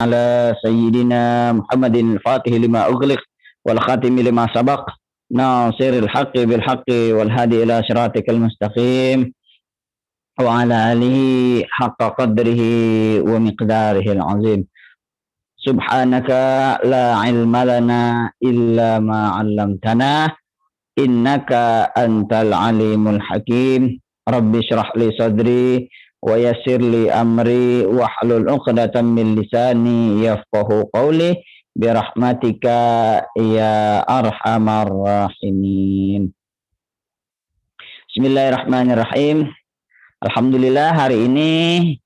على سيدنا محمد الفاتح لما أغلق والخاتم لما سبق ناصر الحق بالحق والهادي إلى صراطك المستقيم وعلى آله حق قدره ومقداره العظيم. سبحانك لا علم لنا إلا ما علمتنا إنك أنت العليم الحكيم. رب اشرح لي صدري ويسر لي أمري واحلل عقدة من لساني يفقه قولي برحمتك يا أرحم الراحمين. Bismillahirrahmanirrahim. Alhamdulillah, hari ini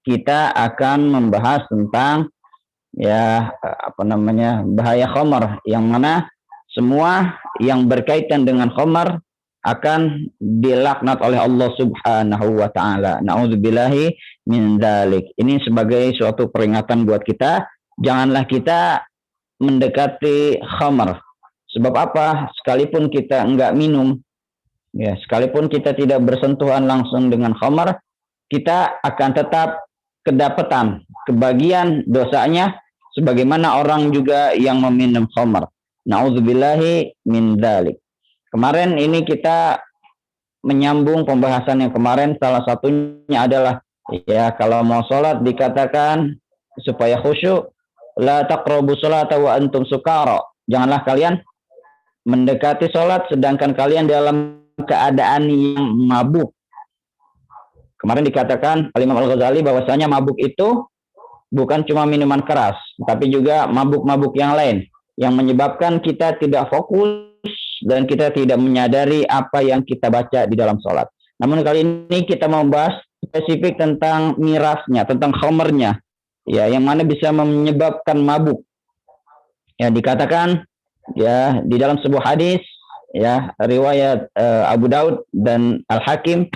kita akan membahas tentang bahaya khamar, yang mana semua yang berkaitan dengan khamar akan dilaknat oleh Allah Subhanahu wa taala. Nauzubillahi min dzalik. Ini sebagai suatu peringatan buat kita, janganlah kita mendekati khamar. Sebab apa? Sekalipun kita enggak minum, sekalipun kita tidak bersentuhan langsung dengan khamar, kita akan tetap kedapatan kebagian dosanya sebagaimana orang juga yang meminum khamar. Nauzubillahi min dzalik. Kemarin ini kita menyambung pembahasan yang kemarin, salah satunya adalah kalau mau sholat dikatakan supaya khusyuk, la taqrabu sholata wa antum sukara. Janganlah kalian mendekati sholat sedangkan kalian dalam keadaan yang mabuk. Kemarin dikatakan Imam Al-Ghazali bahwasanya mabuk itu bukan cuma minuman keras, tapi juga mabuk-mabuk yang lain yang menyebabkan kita tidak fokus dan kita tidak menyadari apa yang kita baca di dalam sholat. Namun kali ini kita mau bahas spesifik tentang mirasnya, tentang khamarnya, yang mana bisa menyebabkan mabuk. Dikatakan di dalam sebuah hadis, riwayat Abu Daud dan Al-Hakim,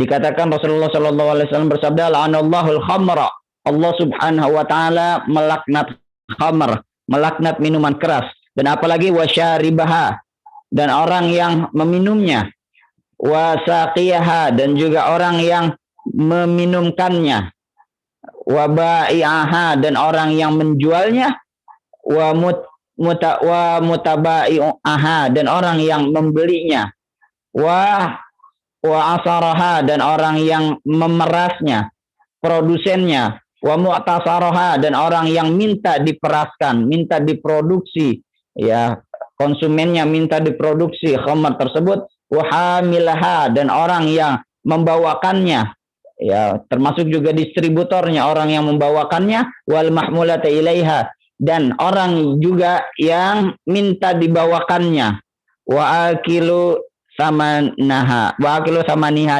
dikatakan Rasulullah SAW bersabda, la'anallahul khamra. Allah Subhanahu wa taala melaknat khamar, melaknat minuman keras. Dan apalagi wasyaribaha, dan orang yang meminumnya, wasaqiyaha, dan juga orang yang meminumkannya, wabai'aha, dan orang yang menjualnya, mutabai'aha, dan orang yang membelinya, wa asaraha, dan orang yang memerasnya, produsennya, wa mu'tasaraha, dan orang yang minta diperaskan, minta diproduksi, konsumennya minta diproduksi khamar tersebut, wa hamilaha, dan orang yang membawakannya, termasuk juga distributornya, orang yang membawakannya, wal mahmulata ilaiha, dan orang juga yang minta dibawakannya, wa akilu samaniha,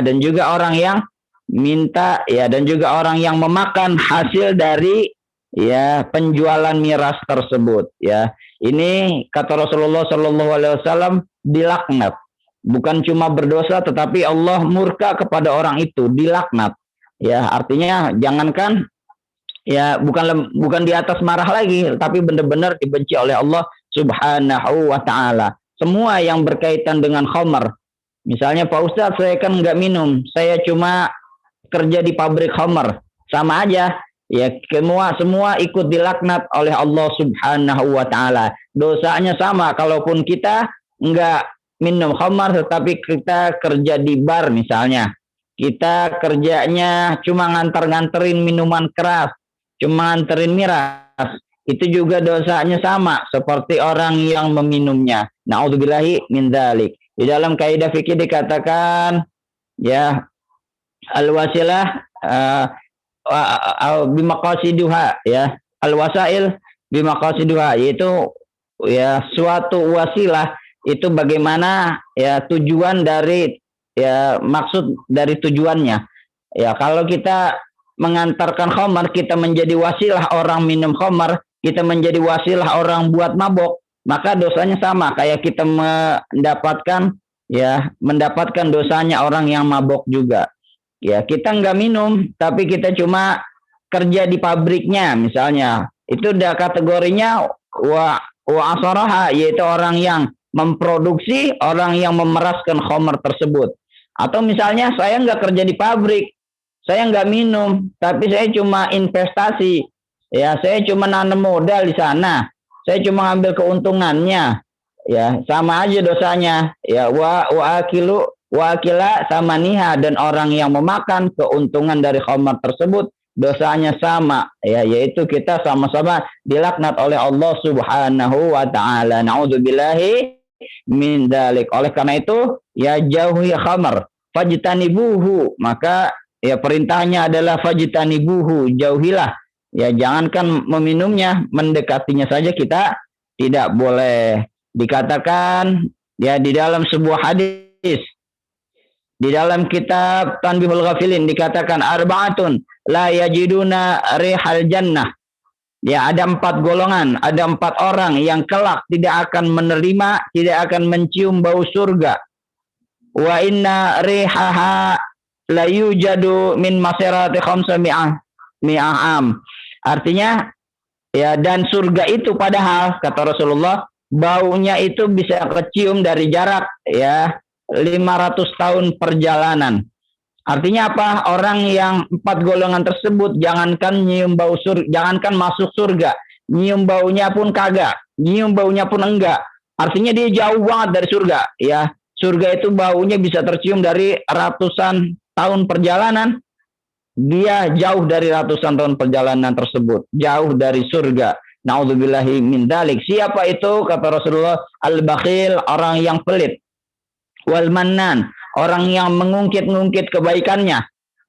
dan juga orang yang minta, dan juga orang yang memakan hasil dari penjualan miras tersebut. Ini kata Rasulullah SAW dilaknat. Bukan cuma berdosa, tetapi Allah murka kepada orang itu, dilaknat. Artinya jangankan bukan di atas marah lagi, tapi benar-benar dibenci oleh Allah Subhanahu wa taala. Semua yang berkaitan dengan khamar. Misalnya, Pak Ustadz, saya kan nggak minum, saya cuma kerja di pabrik khamar, sama aja. Semua ikut dilaknat oleh Allah Subhanahu wa taala. Dosanya sama, kalaupun kita enggak minum khamar tetapi kita kerja di bar misalnya. Kita kerjanya cuma nganter-nganterin minuman keras, cuma nganterin miras. Itu juga dosanya sama seperti orang yang meminumnya. Nauzubillahi min dzalik. Di dalam kaidah fikih dikatakan al-wasilah bimaqasiduha, al-wasail bimaqasiduha, yaitu suatu wasilah itu bagaimana tujuan dari maksud dari tujuannya. Kalau kita mengantarkan khamar, kita menjadi wasilah orang minum khamar, kita menjadi wasilah orang buat mabok, maka dosanya sama kayak kita mendapatkan dosanya orang yang mabok juga. Kita nggak minum, tapi kita cuma kerja di pabriknya misalnya. Itu udah kategorinya wa asaraha, yaitu orang yang memproduksi, orang yang memeraskan khamar tersebut. Atau misalnya saya nggak kerja di pabrik, saya nggak minum, tapi saya cuma investasi. Ya, saya cuma nanam modal di sana. Saya cuma ambil keuntungannya. Ya, sama aja dosanya. Ya, wa akila sama niha, dan orang yang memakan keuntungan dari khamar tersebut dosanya sama. Ya, yaitu kita sama-sama dilaknat oleh Allah Subhanahu wa taala. Nauzubillahi min dzalik. Oleh karena itu, ya jauhi khamar, fajtanibuhu. Maka ya perintahnya adalah fajtanibuhu, jauhilah. Ya jangankan meminumnya, mendekatinya saja kita tidak boleh. Dikatakan ya di dalam sebuah hadis, di dalam kitab Tanbihul Ghafilin dikatakan arba'atun la yajiduna rihal jannah. Ya, ada 4 golongan, ada 4 orang yang kelak tidak akan menerima, tidak akan mencium bau surga. Wa inna rihaha la yujadu min masirati khamsa mi'ah am. Artinya, ya, dan surga itu padahal, kata Rasulullah, baunya itu bisa kecium dari jarak ya 500 tahun perjalanan. Artinya apa? Orang yang 4 golongan tersebut jangankan nyium bau surga, jangankan masuk surga, nyium baunya pun kagak, nyium baunya pun enggak. Artinya dia jauh banget dari surga, ya. Surga itu baunya bisa tercium dari ratusan tahun perjalanan. Dia jauh dari ratusan tahun perjalanan tersebut, jauh dari surga. Nauzubillahi min dzalik. Siapa itu? Kata Rasulullah, al-bakhil, orang yang pelit. Wal mannan, orang yang mengungkit-ungkit kebaikannya.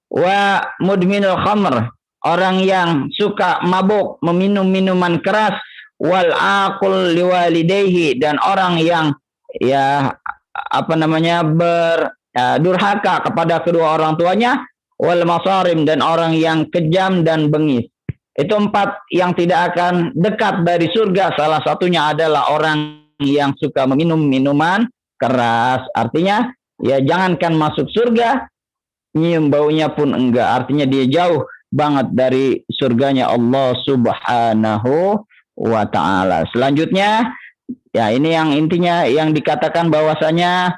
Wa mudminul khamr, orang yang suka mabuk, meminum minuman keras. Wal aqul liwalidayhi, dan orang yang ya durhaka kepada kedua orang tuanya. Wal masarim, dan orang yang kejam dan bengis. Itu 4 yang tidak akan dekat dari surga. Salah satunya adalah orang yang suka meminum minuman keras. Artinya ya jangankan masuk surga, nyium baunya pun enggak. Artinya dia jauh banget dari surganya Allah Subhanahu wa taala. Selanjutnya, ya ini yang intinya yang dikatakan bahwasanya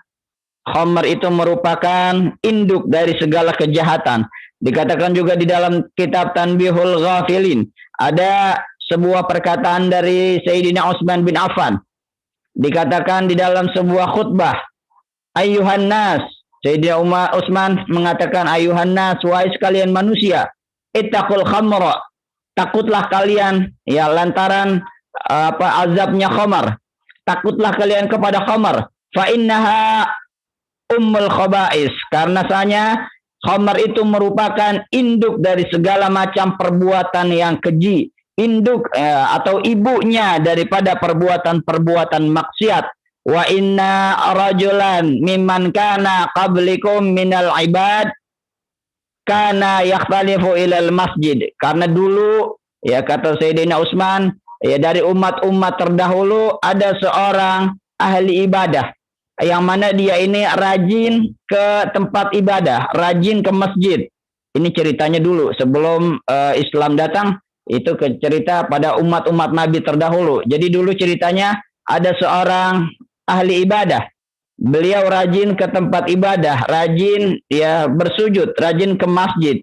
khamr itu merupakan induk dari segala kejahatan. Dikatakan juga di dalam kitab Tanbihul Ghafilin, ada sebuah perkataan dari Sayyidina Utsman bin Affan. Dikatakan di dalam sebuah khutbah, Ayyuhan nas, Sayyidina Utsman mengatakan, Ayyuhan nas, wahai sekalian manusia, ittaqul khamra, takutlah kalian ya lantaran azabnya khamar. Takutlah kalian kepada khamar. Fa innaha ummul khaba'is, karena sanya khamar itu merupakan induk dari segala macam perbuatan yang keji. Induk atau ibunya daripada perbuatan-perbuatan maksiat. Wa inna rajulan mimman kana qablikum minal ibad kana yakhtalifu ilal masjid. Karena dulu ya kata Sayyidina Utsman, ya dari umat-umat terdahulu ada seorang ahli ibadah yang mana dia ini rajin ke tempat ibadah, rajin ke masjid. Ini ceritanya dulu sebelum Islam datang. Itu cerita pada umat-umat Nabi terdahulu. Jadi dulu ceritanya ada seorang ahli ibadah. Beliau rajin ke tempat ibadah, rajin ya bersujud, rajin ke masjid.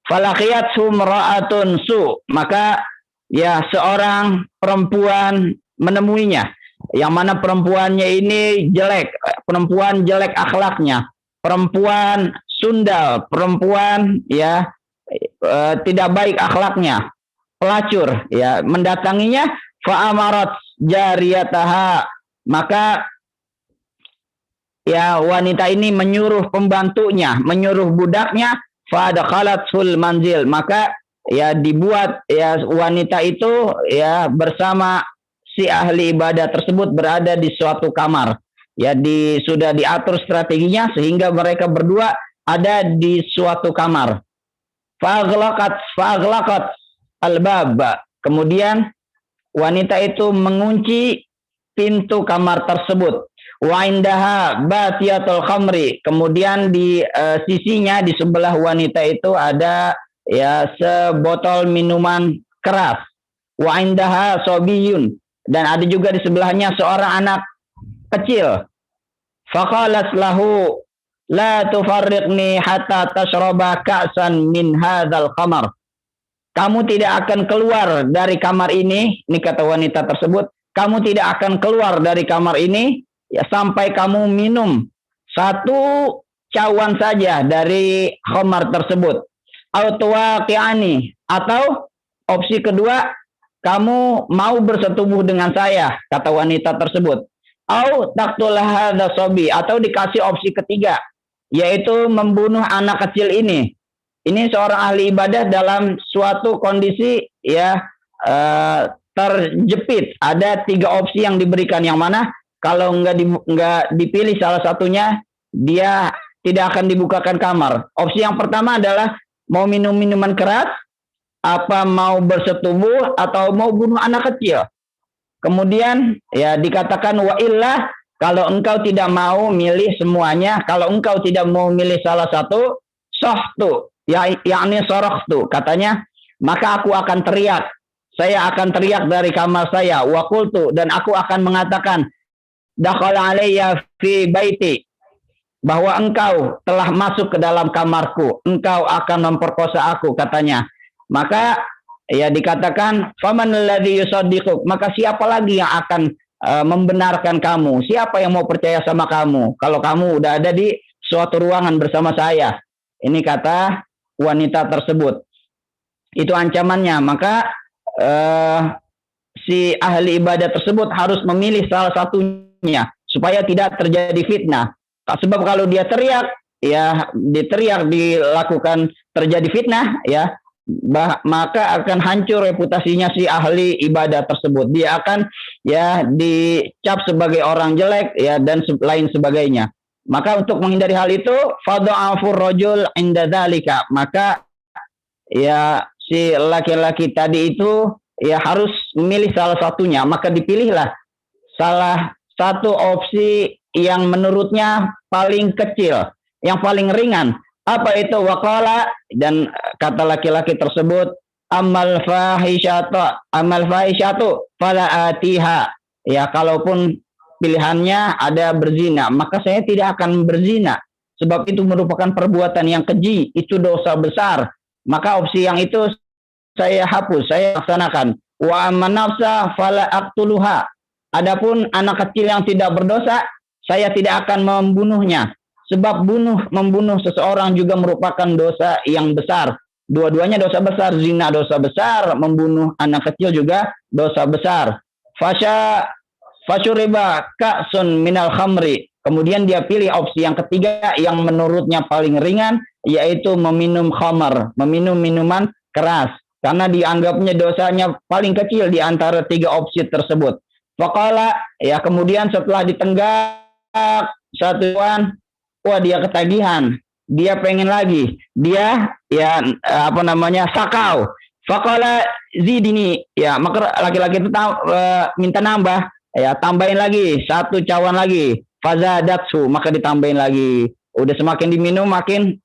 Falaqiyathu mra'atun su, maka ya seorang perempuan menemuinya. Yang mana perempuannya ini jelek, perempuan jelek akhlaknya, perempuan sundal, perempuan ya tidak baik akhlaknya, pelacur, ya mendatanginya. Fa'amarat jariyataha, maka ya wanita ini menyuruh pembantunya, menyuruh budaknya. Fa'adkhalatul manzil, maka ya dibuat ya wanita itu ya bersama si ahli ibadah tersebut berada di suatu kamar. Ya sudah diatur strateginya sehingga mereka berdua ada di suatu kamar. Fa'aghlaqat al-bab. Kemudian wanita itu mengunci pintu kamar tersebut. Wa indaha batiyatul khamri. Kemudian di sisinya, di sebelah wanita itu ada ya sebotol minuman keras. Wa indaha sobiyun. Dan ada juga di sebelahnya seorang anak kecil. Faqalat lahu la tufarriqni hatta tashraba ka'san min hadzal khamar. kamu tidak akan keluar dari kamar ini kata wanita tersebut, kamu tidak akan keluar dari kamar ini ya sampai kamu minum satu cawan saja dari khamar tersebut. Atau opsi kedua, kamu mau bersetubuh dengan saya, kata wanita tersebut. Atau dikasih opsi ketiga, yaitu membunuh anak kecil ini. Ini seorang ahli ibadah dalam suatu kondisi ya terjepit. Ada 3 opsi yang diberikan, yang mana kalau nggak dipilih salah satunya, dia tidak akan dibukakan kamar. Opsi yang pertama adalah mau minum minuman keras, apa mau bersetubuh, atau mau bunuh anak kecil. Kemudian ya dikatakan wa illah, kalau engkau tidak mau milih semuanya, kalau engkau tidak mau milih salah satu, sohtu, yakni sorokhtu, katanya, maka aku akan teriak. Saya akan teriak dari kamar saya, wa qultu, dan aku akan mengatakan, dakhala alayya fi baiti, bahwa engkau telah masuk ke dalam kamarku, engkau akan memperkosa aku, katanya. Maka ya dikatakan, faman alladhi yusaddiquk, maka siapa lagi yang akan membenarkan kamu, siapa yang mau percaya sama kamu kalau kamu udah ada di suatu ruangan bersama saya. Ini kata wanita tersebut. Itu ancamannya. Maka si ahli ibadah tersebut harus memilih salah satunya supaya tidak terjadi fitnah. Sebab kalau dia teriak, ya dilakukan terjadi fitnah, ya maka akan hancur reputasinya si ahli ibadah tersebut. Dia akan ya dicap sebagai orang jelek, ya, dan lain sebagainya. Maka untuk menghindari hal itu, fadha'afur rajul inda dzalika, maka ya si laki-laki tadi itu ya harus memilih salah satunya, maka dipilihlah salah satu opsi yang menurutnya paling kecil, yang paling ringan. Apa itu? Waqala, dan kata laki-laki tersebut, amal fahishatu fala atiha. Ya, kalaupun pilihannya ada berzina, maka saya tidak akan berzina, sebab itu merupakan perbuatan yang keji, itu dosa besar. Maka opsi yang itu saya hapus, saya laksanakan. Wa amman nafsa fala aqtuluha. Adapun anak kecil yang tidak berdosa, saya tidak akan membunuhnya. Sebab membunuh seseorang juga merupakan dosa yang besar. Dua-duanya dosa besar. Zina dosa besar, membunuh anak kecil juga dosa besar. Fasyuriba ka'sun minal khamri. Kemudian dia pilih opsi yang ketiga yang menurutnya paling ringan, yaitu meminum khamar, meminum minuman keras. Karena dianggapnya dosanya paling kecil di antara 3 opsi tersebut. Faqala, ya kemudian setelah ditenggak satuan, wah dia ketagihan, dia pengen lagi, dia ya sakau. Faqala zidini, ya maka laki-laki itu minta nambah, ya tambahin lagi 1 cawan lagi. Fazadatsu, maka ditambahin lagi. Udah semakin diminum makin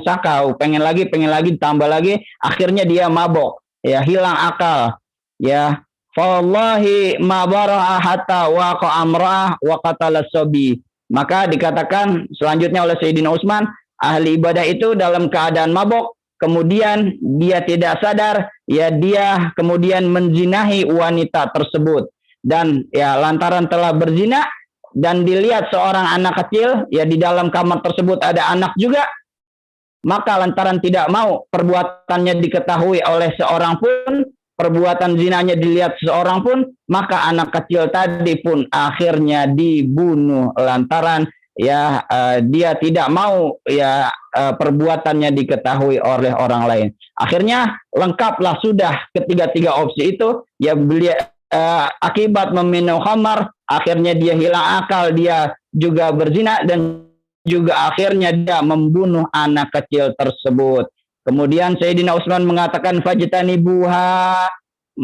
sakau, pengen lagi ditambah lagi, akhirnya dia mabok, ya hilang akal, ya. Wallahi ma bara'a hatta waqa amra'ah wa qatala sabi. Maka dikatakan selanjutnya oleh Sayyidina Utsman, ahli ibadah itu dalam keadaan mabok, kemudian dia tidak sadar, ya dia kemudian menzinahi wanita tersebut. Dan ya lantaran telah berzina dan dilihat seorang anak kecil, ya di dalam kamar tersebut ada anak juga, maka lantaran tidak mau perbuatannya diketahui oleh seorang pun, perbuatan zinanya dilihat seorang pun, maka anak kecil tadi pun akhirnya dibunuh lantaran ya dia tidak mau ya perbuatannya diketahui oleh orang lain. Akhirnya lengkaplah sudah ketiga-tiga opsi itu, ya beliau akibat meminum khamar, akhirnya dia hilang akal, dia juga berzina, dan juga akhirnya dia membunuh anak kecil tersebut. Kemudian Sayyidina Utsman mengatakan fajtanibuha,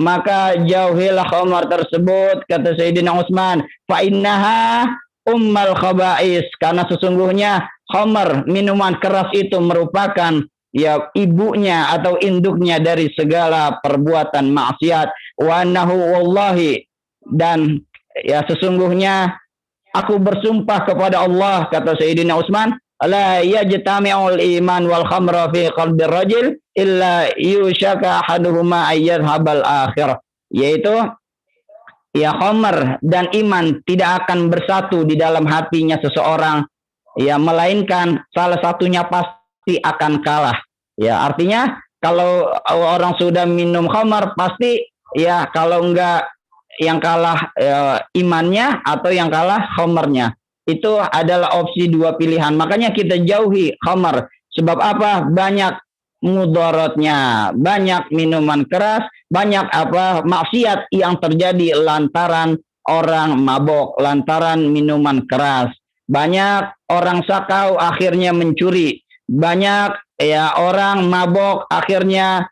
maka jauhilah khamar tersebut, kata Sayyidina Utsman, fa innaha ummal khaba'is, karena sesungguhnya khamar, minuman keras itu merupakan ya ibunya atau induknya dari segala perbuatan maksiat. Wa annahu wallahi, dan ya sesungguhnya aku bersumpah kepada Allah, kata Sayyidina Utsman, la yajtami'ul iman wal khamra fi qalbi rajul illa yushaka ahaduhuma ayyadhhabal akhir. Yaitu ya khamar dan iman tidak akan bersatu di dalam hatinya seseorang, ya melainkan salah satunya pasti akan kalah. Ya artinya kalau orang sudah minum khamar pasti ya kalau enggak yang kalah imannya atau yang kalah khamarnya. Itu adalah opsi dua pilihan. Makanya kita jauhi khamar. Sebab apa? Banyak mudaratnya, banyak minuman keras, banyak maksiat yang terjadi lantaran orang mabok, lantaran minuman keras. Banyak orang sakau akhirnya mencuri, banyak ya orang mabok akhirnya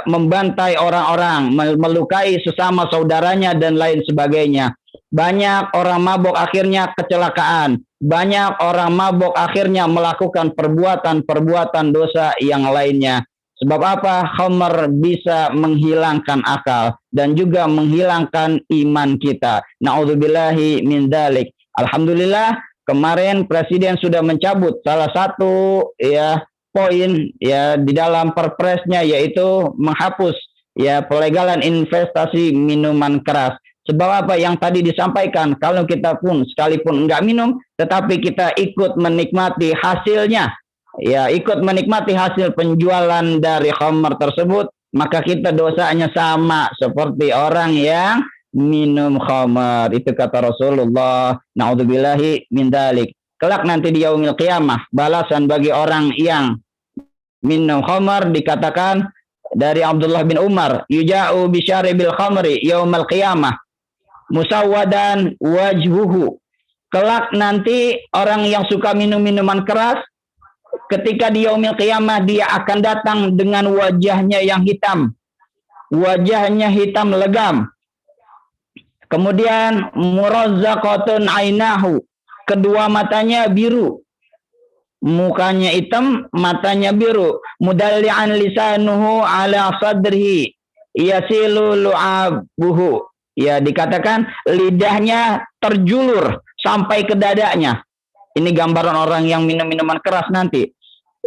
membantai orang-orang, melukai sesama saudaranya dan lain sebagainya. Banyak orang mabok akhirnya kecelakaan. Banyak orang mabok akhirnya melakukan perbuatan-perbuatan dosa yang lainnya. Sebab apa? Khamar bisa menghilangkan akal dan juga menghilangkan iman kita. Na'udzubillahi min dzalik. Alhamdulillah kemarin Presiden sudah mencabut salah satu ya poin ya di dalam perpresnya, yaitu menghapus ya pelegalan investasi minuman keras. Sebab apa yang tadi disampaikan, kalau kita pun sekalipun enggak minum, tetapi kita ikut menikmati hasilnya, ya ikut menikmati hasil penjualan dari khamar tersebut, maka kita dosanya sama seperti orang yang minum khamar. Itu kata Rasulullah. Na'udzubillahi min dzalik. Kelak nanti di yaumil qiyamah, balasan bagi orang yang minum khamar dikatakan dari Abdullah bin Umar, yuja'u bisyaribil khamri yaumal qiyamah musawwadan wajhuhu. Kelak nanti orang yang suka minum minuman keras, ketika di yaumil qiyamah dia akan datang dengan wajahnya yang hitam. Wajahnya hitam legam. Kemudian murazzaqatun ainahu, kedua matanya biru. Mukanya hitam, matanya biru. Mudalli'an lisanuhu ala sadrihi yasilu lu'abuhu. Ya dikatakan lidahnya terjulur sampai ke dadanya. Ini gambaran orang yang minum minuman keras nanti.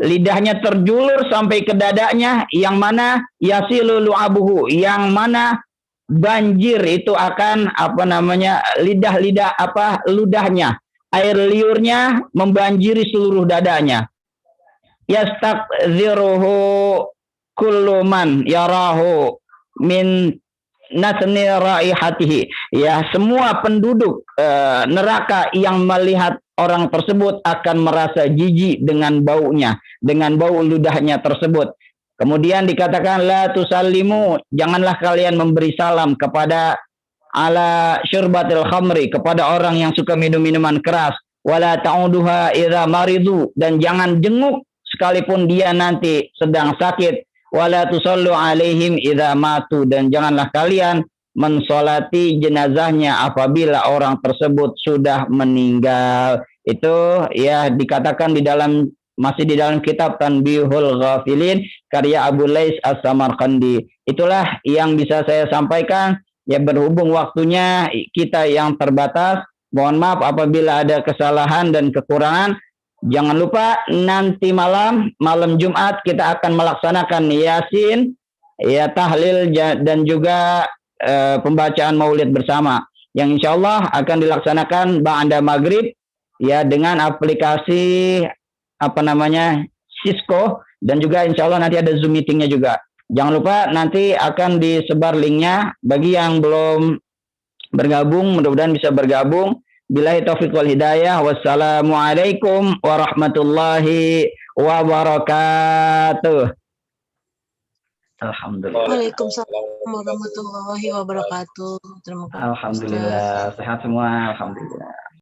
Lidahnya terjulur sampai ke dadanya, yang mana yasilu lu'abuhu, yang mana banjir itu akan ludahnya. Air liurnya membanjiri seluruh dadanya. Yastakziruhu kullu man yarahu min nasni raihatihi. Ya, semua penduduk neraka yang melihat orang tersebut akan merasa jijik dengan baunya, dengan bau ludahnya tersebut. Kemudian dikatakan la tusallimu, janganlah kalian memberi salam kepada ala syurbatil khamri, kepada orang yang suka minum minuman keras. Wala ta'uduha idza maridu, dan jangan jenguk sekalipun dia nanti sedang sakit. Wala tusallu alaihim idza matu, dan janganlah kalian mensolati jenazahnya apabila orang tersebut sudah meninggal. Itu ya dikatakan masih di dalam kitab Tanbihul Ghafilin karya Abu Lais As-Samarqandi. Itulah yang bisa saya sampaikan. Ya berhubung waktunya kita yang terbatas, mohon maaf apabila ada kesalahan dan kekurangan. Jangan lupa nanti malam Jumat kita akan melaksanakan Yasin, ya tahlil dan juga pembacaan Maulid bersama, yang insya Allah akan dilaksanakan ba'da maghrib ya dengan aplikasi Cisco, dan juga insya Allah nanti ada Zoom meetingnya juga. Jangan lupa nanti akan disebar linknya bagi yang belum bergabung, mudah-mudahan bisa bergabung. Billahi taufiq wal hidayah. Wassalamualaikum warahmatullahi wabarakatuh. Alhamdulillah. Waalaikumsalam warahmatullahi wabarakatuh. Terima kasih. Alhamdulillah. Sehat semua. Alhamdulillah.